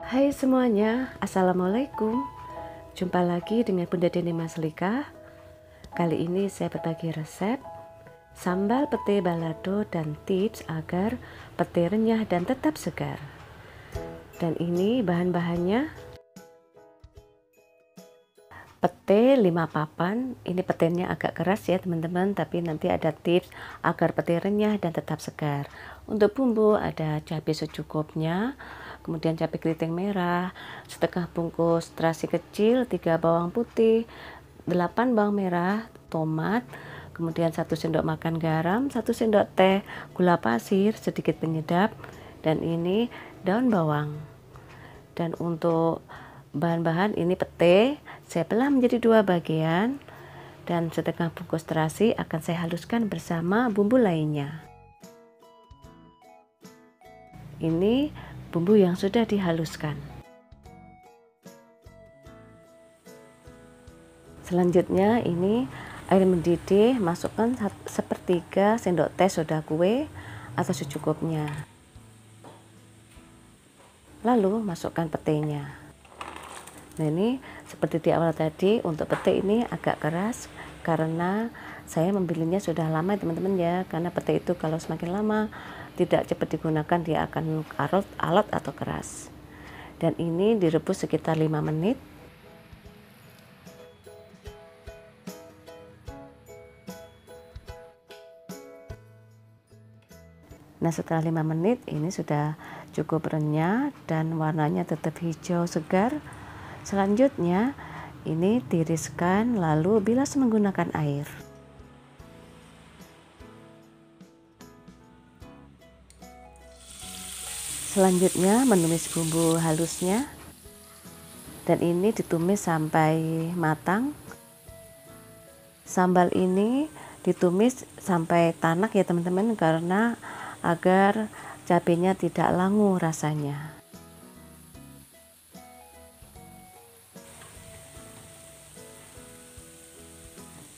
Hai semuanya, Assalamualaikum. Jumpa lagi dengan Bunda Deni Maslika. Kali ini saya berbagi resep sambal pete balado dan tips agar pete renyah dan tetap segar. Dan ini bahan-bahannya: pete 5 papan. Ini petenya agak keras ya teman-teman, tapi nanti ada tips agar pete renyah dan tetap segar. Untuk bumbu ada cabai secukupnya, kemudian cabai keriting merah, setengah bungkus terasi kecil, 3 bawang putih, 8 bawang merah, tomat, kemudian 1 sendok makan garam, 1 sendok teh gula pasir, sedikit penyedap, dan ini daun bawang. Dan untuk bahan-bahan ini pete saya belah menjadi 2 bagian, dan setengah bungkus terasi akan saya haluskan bersama bumbu lainnya. Ini bumbu yang sudah dihaluskan. Selanjutnya ini air mendidih, masukkan 1/3 sendok teh soda kue atau secukupnya. Lalu masukkan petenya. Nah, ini seperti di awal tadi, untuk pete ini agak keras karena saya memilihnya sudah lama teman-teman ya, karena pete itu kalau semakin lama tidak cepat digunakan dia akan alot atau keras. Dan ini direbus sekitar 5 menit. Nah, setelah 5 menit ini sudah cukup renyah dan warnanya tetap hijau segar. Selanjutnya ini tiriskan lalu bilas menggunakan air. Selanjutnya menumis bumbu halusnya, dan ini ditumis sampai matang. Sambal ini ditumis sampai tanak ya teman-teman, karena agar cabenya tidak langu rasanya.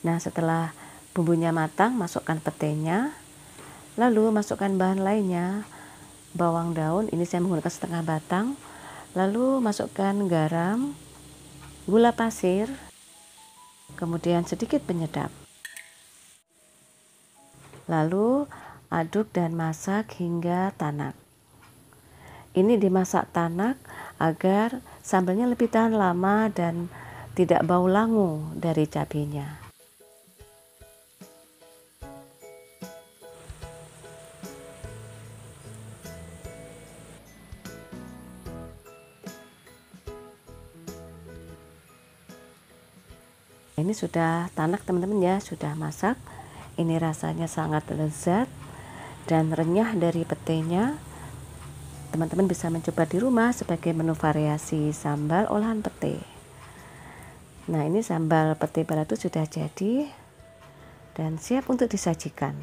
Nah, setelah bumbunya matang, masukkan petenya, lalu masukkan bahan lainnya. Bawang daun ini saya menggunakan setengah batang, lalu masukkan garam, gula pasir, kemudian sedikit penyedap. Lalu aduk dan masak hingga tanak. Ini dimasak tanak agar sambalnya lebih tahan lama dan tidak bau langu dari cabenya. Ini sudah tanak teman-teman ya, sudah masak. Ini rasanya sangat lezat dan renyah dari petenya. Teman-teman bisa mencoba di rumah sebagai menu variasi sambal olahan pete. Nah, ini sambal pete balado sudah jadi dan siap untuk disajikan.